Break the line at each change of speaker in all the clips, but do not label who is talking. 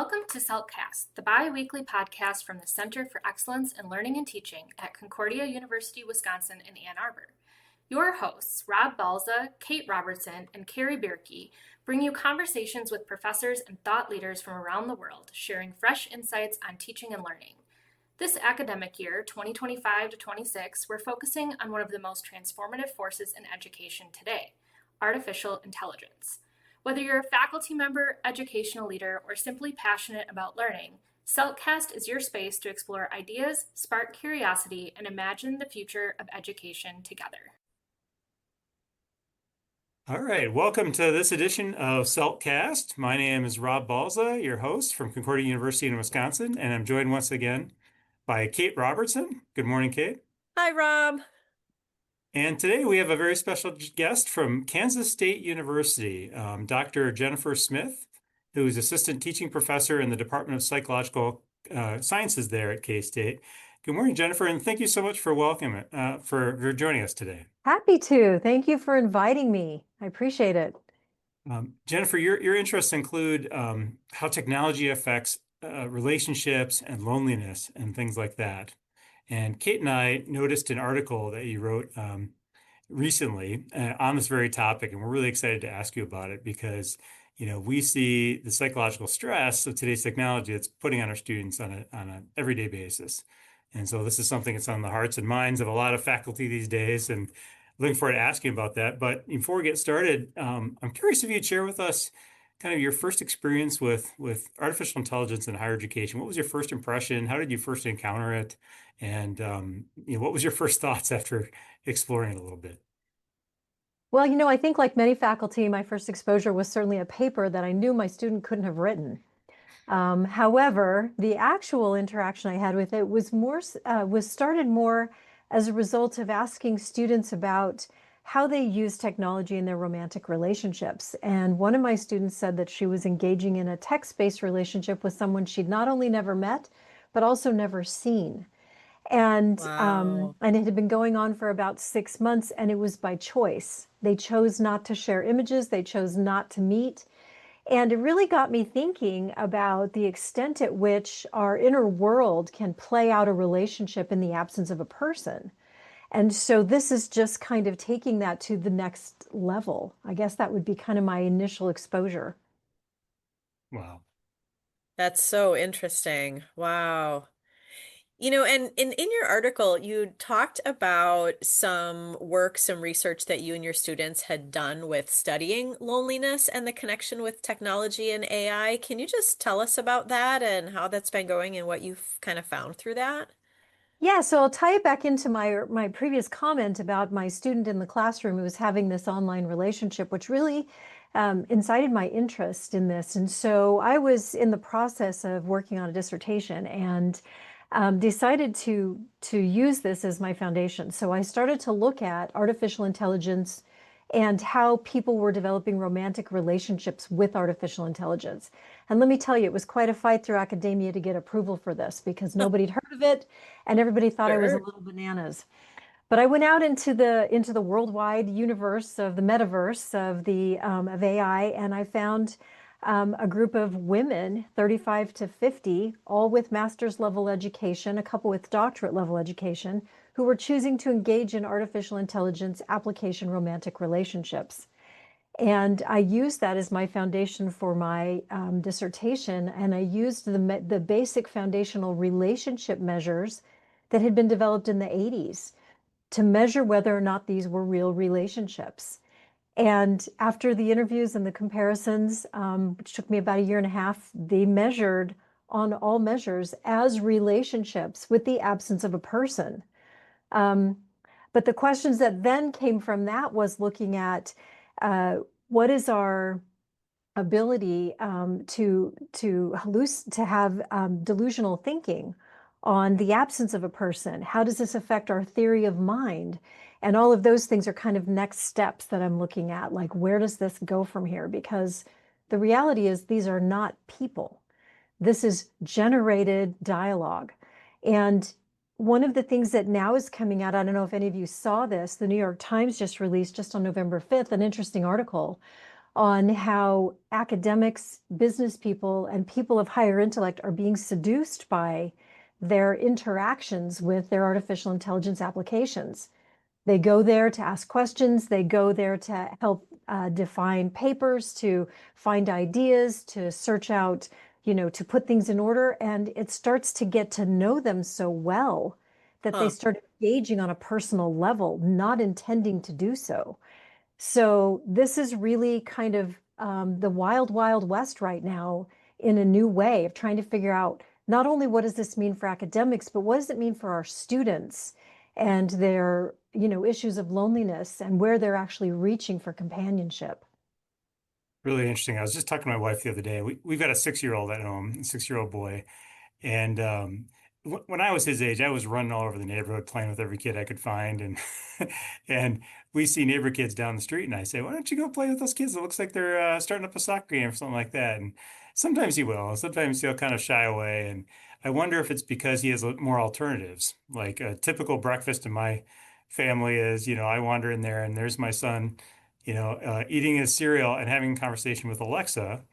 Welcome to CELT-cast, the bi-weekly podcast from the Center for Excellence in Learning and Teaching at Concordia University, Wisconsin in Ann Arbor. Your hosts, Rob Balza, Kate Robertson, and Carrie Bierke, bring you conversations with professors and thought leaders from around the world, sharing fresh insights on teaching and learning. This academic year, 2025 to 26, we're focusing on one of the most transformative forces in education today, artificial intelligence. Whether you're a faculty member, educational leader, or simply passionate about learning, CELTcast is your space to explore ideas, spark curiosity, and imagine the future of education together.
All right, welcome to this edition of CELTcast. My name is Rob Balza, your host from Concordia University in Wisconsin, and I'm joined once again by Kate Robertson. Good morning, Kate.
Hi, Rob.
And today we have a very special guest from Kansas State University, Dr. Jennifer Smith, who is assistant teaching professor in the Department of Psychological Sciences there at K-State. Good morning, Jennifer, and thank you so much for for joining us today.
Happy to. Thank you for inviting me. I appreciate it.
Jennifer, your interests include how technology affects relationships and loneliness and things like that. And Kate and I noticed an article that you wrote recently on this very topic, and we're really excited to ask you about it because, we see the psychological stress of today's technology that's putting on our students on an everyday basis. And so this is something that's on the hearts and minds of a lot of faculty these days, and looking forward to asking about that. But before we get started, I'm curious if you'd share with us kind of your first experience with artificial intelligence in higher education. What was your first impression? How did you first encounter it? And what was your first thoughts after exploring it a little bit?
Well, I think like many faculty, my first exposure was certainly a paper that I knew my student couldn't have written. However, the actual interaction I had with it was started more as a result of asking students about how they use technology in their romantic relationships. And one of my students said that she was engaging in a text-based relationship with someone she'd not only never met, but also never seen. And
Wow.
and it had been going on for about 6 months, and it was by choice. They chose not to share images, they chose not to meet. And it really got me thinking about the extent at which our inner world can play out a relationship in the absence of a person. And so this is just kind of taking that to the next level. I guess that would be kind of my initial exposure.
Wow.
That's so interesting. Wow. And in your article, you talked about some work, some research that you and your students had done with studying loneliness and the connection with technology and AI. Can you just tell us about that and how that's been going and what you've kind of found through that?
Yeah, so I'll tie it back into my previous comment about my student in the classroom who was having this online relationship, which really incited my interest in this. And so I was in the process of working on a dissertation and decided to use this as my foundation. So I started to look at artificial intelligence and how people were developing romantic relationships with artificial intelligence. And let me tell you, it was quite a fight through academia to get approval for this because nobody'd heard of it and everybody thought I was a
Sure.
little bananas. But I went out into the worldwide universe of the metaverse of AI, and I found a group of women, 35 to 50, all with master's level education, a couple with doctorate level education, who were choosing to engage in artificial intelligence application romantic relationships. And I used that as my foundation for my dissertation, and I used the basic foundational relationship measures that had been developed in the 80s to measure whether or not these were real relationships. And after the interviews and the comparisons, which took me about a year and a half, they measured on all measures as relationships with the absence of a person. But the questions that then came from that was looking at what is our ability to have delusional thinking on the absence of a person? How does this affect our theory of mind? And all of those things are kind of next steps that I'm looking at, like where does this go from here? Because the reality is these are not people. This is generated dialogue. And one of the things that now is coming out, I don't know if any of you saw this, the New York Times just released just on November 5th, an interesting article on how academics, business people, and people of higher intellect are being seduced by their interactions with their artificial intelligence applications. They go there to ask questions. They go there to help define papers, to find ideas, to search out, to put things in order. And it starts to get to know them so well that they
Huh.
start engaging on a personal level, not intending to do so. So this is really kind of the wild, wild west right now in a new way of trying to figure out not only what does this mean for academics, but what does it mean for our students and their, issues of loneliness and where they're actually reaching for companionship.
Really interesting. I was just talking to my wife the other day. We've got a 6-year-old at home, a 6-year-old boy. And when I was his age, I was running all over the neighborhood playing with every kid I could find. And and we see neighbor kids down the street, and I say, "Why don't you go play with those kids? It looks like they're starting up a soccer game or something like that." And sometimes he will. Sometimes he'll kind of shy away. And I wonder if it's because he has more alternatives. Like a typical breakfast in my family is, I wander in there and there's my son, eating his cereal and having a conversation with Alexa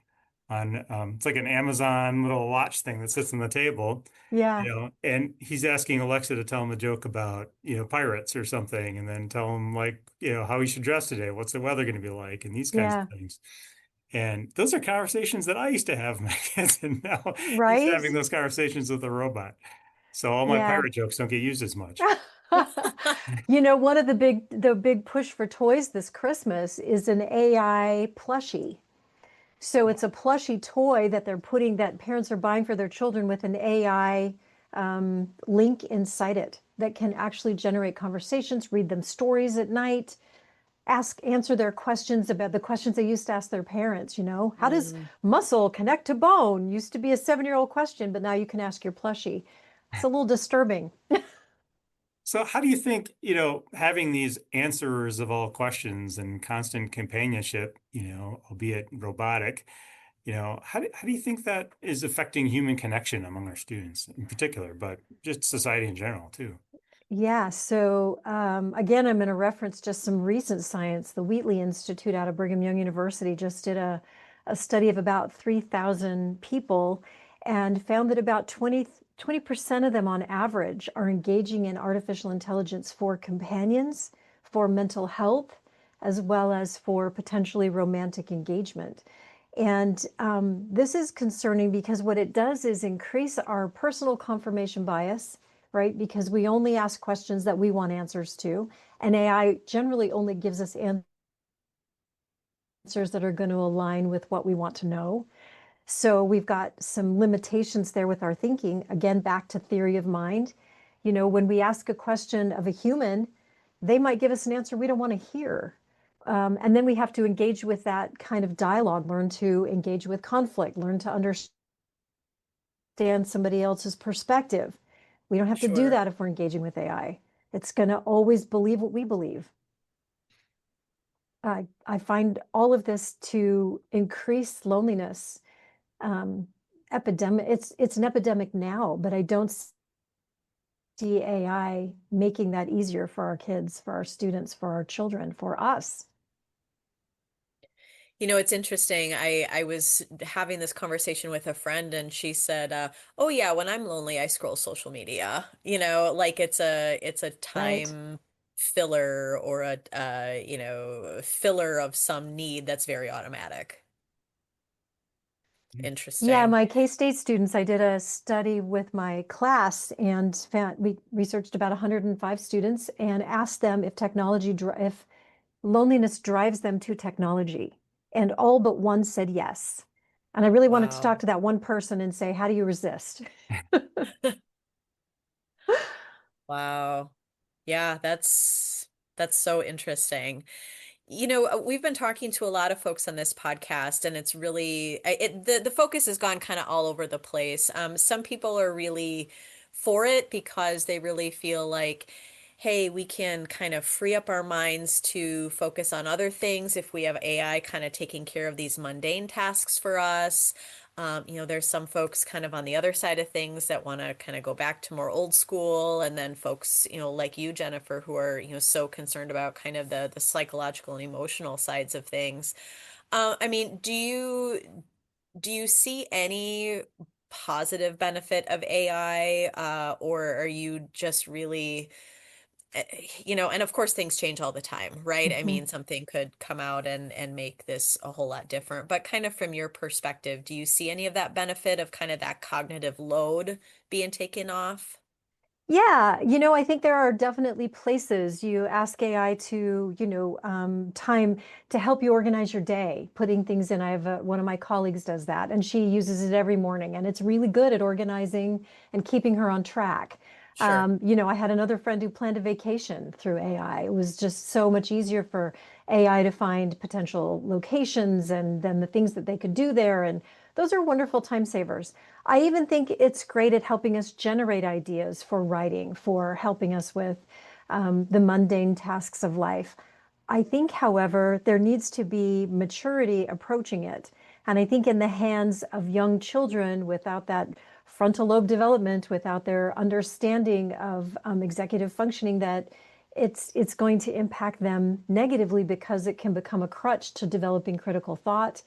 on it's like an Amazon little watch thing that sits on the table,
Yeah,
and he's asking Alexa to tell him a joke about, pirates or something, and then tell him like, how he should dress today, what's the weather going to be like, and these kinds of
yeah,
things. And those are conversations that I used to have with my kids, and now he's
right?
having those conversations with a robot. So all my
Yeah.
pirate jokes don't get used as much.
One of the big push for toys this Christmas is an AI plushie. So it's a plushie toy that parents are buying for their children with an AI link inside it that can actually generate conversations, read them stories at night, answer their questions about the questions they used to ask their parents. How does
Mm.
muscle connect to bone? Used to be a 7-year-old question, but now you can ask your plushie. It's a little disturbing.
So how do you think, having these answerers of all questions and constant companionship, albeit robotic, how do you think that is affecting human connection among our students in particular, but just society in general too?
Yeah, so again, I'm going to reference just some recent science. The Wheatley Institute out of Brigham Young University just did a study of about 3,000 people and found that about 20% of them on average are engaging in artificial intelligence for companions, for mental health, as well as for potentially romantic engagement. And this is concerning because what it does is increase our personal confirmation bias, right? Because we only ask questions that we want answers to. And AI generally only gives us answers that are going to align with what we want to know. So we've got some limitations there with our thinking. Again, back to theory of mind. When we ask a question of a human, they might give us an answer we don't want to hear. And then we have to engage with that kind of dialogue, learn to engage with conflict, learn to understand somebody else's perspective. We don't have to do
Sure.
that if we're engaging with AI. It's going to always believe what we believe. I find all of this to increase loneliness. Um, epidemic. It's an epidemic now, but I don't see AI making that easier for our kids, for our students, for our children, for us.
It's interesting. I was having this conversation with a friend and she said, "Oh yeah, when I'm lonely, I scroll social media." Like it's a
Right.
time filler or a filler of some need that's very automatic.
Yeah,
Interesting.
my K-State students, I did a study with my class and we researched about 105 students and asked them if loneliness drives them to technology. And all but one said yes. And I really wanted to talk
Wow.
to that one person and say, how do you resist?
Wow. Yeah, that's so interesting. We've been talking to a lot of folks on this podcast, and it's really the focus has gone kind of all over the place. Some people are really for it because they really feel like, hey, we can kind of free up our minds to focus on other things if we have AI kind of taking care of these mundane tasks for us. There's some folks kind of on the other side of things that want to kind of go back to more old school, and then folks, like you, Jennifer, who are, so concerned about kind of the psychological and emotional sides of things. I mean, do you see any positive benefit of AI, or are you just really, and of course things change all the time, right? I
Mhm.
mean, something could come out and make this a whole lot different. But kind of from your perspective, do you see any of that benefit of kind of that cognitive load being taken off?
Yeah, I think there are definitely places you ask AI to, time to help you organize your day, putting things in. I have one of my colleagues does that, and she uses it every morning, and it's really good at organizing and keeping her on track.
Sure.
I had another friend who planned a vacation through AI. It was just so much easier for AI to find potential locations and then the things that they could do there. And those are wonderful time savers. I even think it's great at helping us generate ideas for writing, for helping us with the mundane tasks of life. I think, however, there needs to be maturity approaching it. And I think in the hands of young children without that frontal lobe development, without their understanding of executive functioning, that it's going to impact them negatively because it can become a crutch to developing critical thought,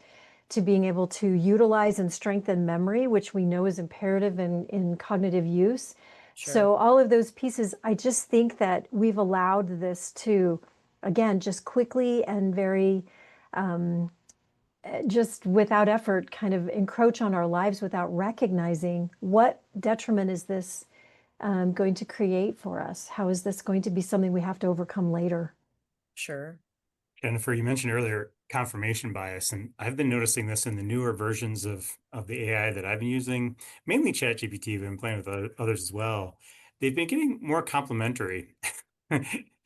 to being able to utilize and strengthen memory, which we know is imperative in cognitive use.
Sure.
So all of those pieces, I just think that we've allowed this to, again, just quickly and very just without effort, kind of encroach on our lives without recognizing what detriment is this going to create for us? How is this going to be something we have to overcome later?
Sure.
Jennifer, you mentioned earlier confirmation bias, and I've been noticing this in the newer versions of the AI that I've been using, mainly ChatGPT, but I've been playing with others as well. They've been getting more complimentary.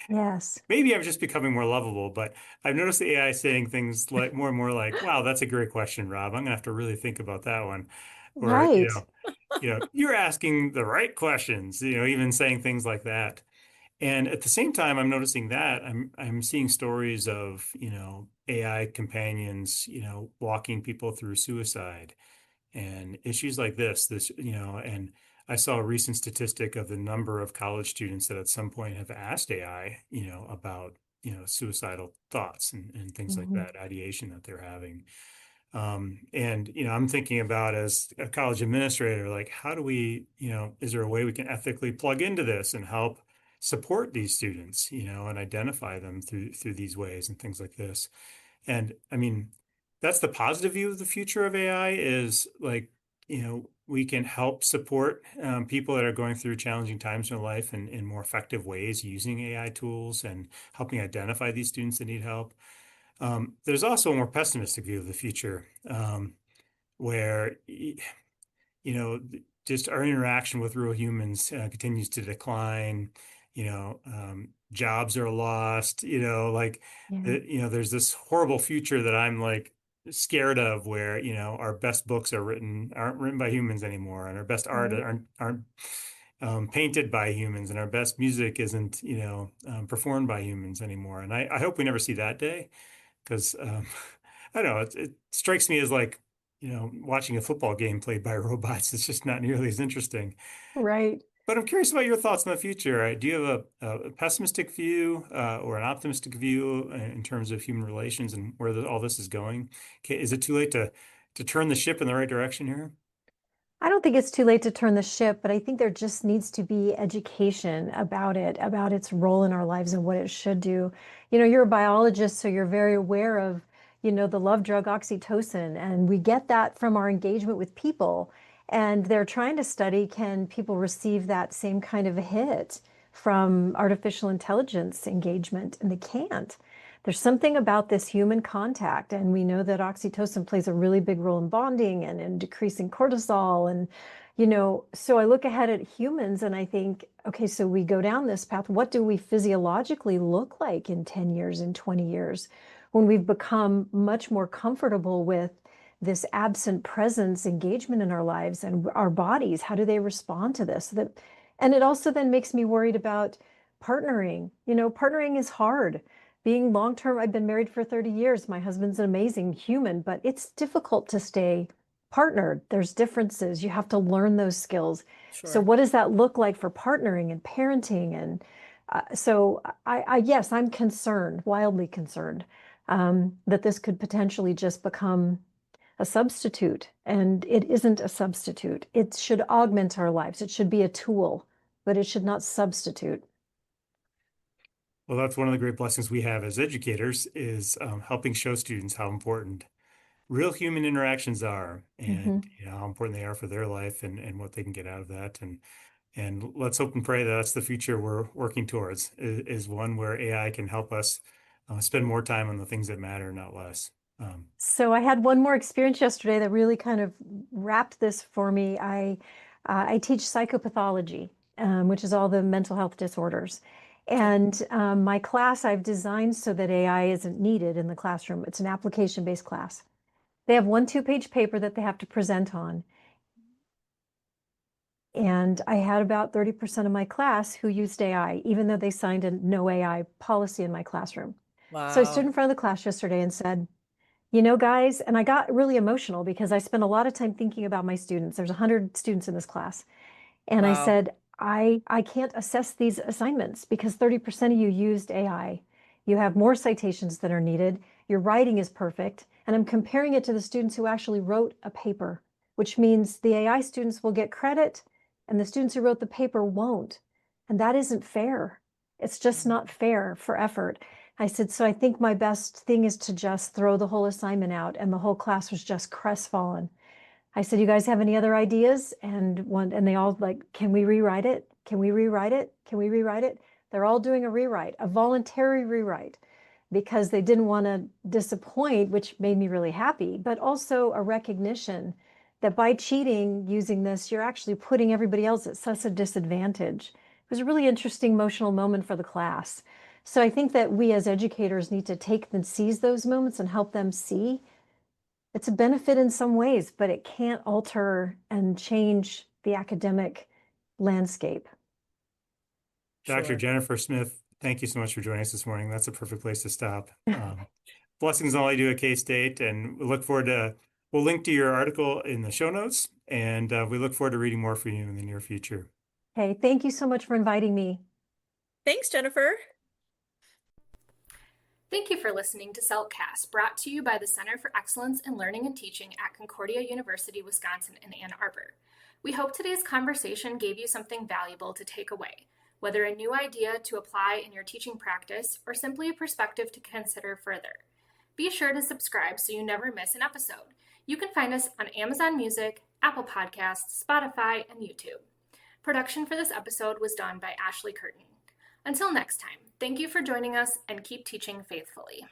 Yes.
Maybe I'm just becoming more lovable, but I've noticed the AI saying things like more and more like, "Wow, that's a great question, Rob. I'm gonna have to really think about that one." Or,
Right.
you're asking the right questions, even saying things like that. And at the same time, I'm noticing that I'm seeing stories of, AI companions, walking people through suicide and issues like this, and I saw a recent statistic of the number of college students that at some point have asked AI, about, suicidal thoughts and things like
Mhm.
that, ideation that they're having. And I'm thinking about as a college administrator, like how do we, is there a way we can ethically plug into this and help support these students, and identify them through these ways and things like this. And I mean, that's the positive view of the future of AI is like, we can help support people that are going through challenging times in their life in more effective ways using AI tools and helping identify these students that need help. There's also a more pessimistic view of the future, where just our interaction with real humans continues to decline. Jobs are lost. Like
Yeah.
there's this horrible future that I'm like scared of, where our best books aren't written by humans anymore, and our best art
Right.
aren't painted by humans, and our best music isn't performed by humans anymore. And I hope we never see that day because I don't know, it strikes me as like, watching a football game played by robots. It's just not nearly as interesting.
Right.
But I'm curious about your thoughts in the future. Do you have a pessimistic view or an optimistic view in terms of human relations and where all this is going? Is it too late to turn the ship in the right direction here?
I don't think it's too late to turn the ship, but I think there just needs to be education about it, about its role in our lives and what it should do. You're a biologist, so you're very aware of, the love drug oxytocin, and we get that from our engagement with people. And they're trying to study, can people receive that same kind of a hit from artificial intelligence engagement? And they can't. There's something about this human contact, and we know that oxytocin plays a really big role in bonding and in decreasing cortisol. And, so I look ahead at humans and I think, okay, so we go down this path. What do we physiologically look like in 10 years, in 20 years, when we've become much more comfortable with this absent presence engagement in our lives and our bodies? How do they respond to this? And it also then makes me worried about partnering. Partnering is hard. Being long term, I've been married for 30 years. My husband's an amazing human, but it's difficult to stay partnered. There's differences. You have to learn those skills. So
Sure.
what does that look like for partnering and parenting? And so yes, I'm concerned, wildly concerned, that this could potentially just become a substitute. And it isn't a substitute. It should augment our lives. It should be a tool, but it should not substitute.
Well, that's one of the great blessings we have as educators is helping show students how important real human interactions are and
Mhm.
how important they are for their life and what they can get out of that. And let's hope and pray that that's the future we're working towards is one where AI can help us spend more time on the things that matter, not less.
So I had one more experience yesterday that really kind of wrapped this for me. I teach psychopathology, which is all the mental health disorders.
Okay.
And my class I've designed so that AI isn't needed in the classroom. It's an application-based class. They have one 2-page paper that they have to present on. And I had about 30% of my class who used AI, even though they signed a no AI policy in my classroom. So I stood
Wow.
in front of the class yesterday and said, you know, guys, and I got really emotional because I spent a lot of time thinking about my students. There's 100 students in this class. And I
Wow.
said, I can't assess these assignments because 30% of you used AI. You have more citations than are needed. Your writing is perfect. And I'm comparing it to the students who actually wrote a paper, which means the AI students will get credit and the students who wrote the paper won't. And that isn't fair. It's just not fair for effort. I said, so I think my best thing is to just throw the whole assignment out. And the whole class was just crestfallen. I said, you guys have any other ideas? And they all like, can we rewrite it? Can we rewrite it? Can we rewrite it? They're all doing a rewrite, a voluntary rewrite, because they didn't want to disappoint, which made me really happy, but also a recognition that by cheating using this, you're actually putting everybody else at such a disadvantage. It was a really interesting emotional moment for the class. So I think that we as educators need to take and seize those moments and help them see it's a benefit in some ways, but it can't alter and change the academic landscape.
Dr.
Sure.
Jennifer Smith, thank you so much for joining us this morning. That's a perfect place to stop. Blessings on all you do at K-State, and we'll link to your article in the show notes, and we look forward to reading more from you in the near future.
Hey, thank you so much for inviting me.
Thanks, Jennifer.
Thank you for listening to CELT-cast, brought to you by the Center for Excellence in Learning and Teaching at Concordia University, Wisconsin in Ann Arbor. We hope today's conversation gave you something valuable to take away, whether a new idea to apply in your teaching practice or simply a perspective to consider further. Be sure to subscribe so you never miss an episode. You can find us on Amazon Music, Apple Podcasts, Spotify, and YouTube. Production for this episode was done by Ashley Curtin. Until next time, thank you for joining us and keep teaching faithfully.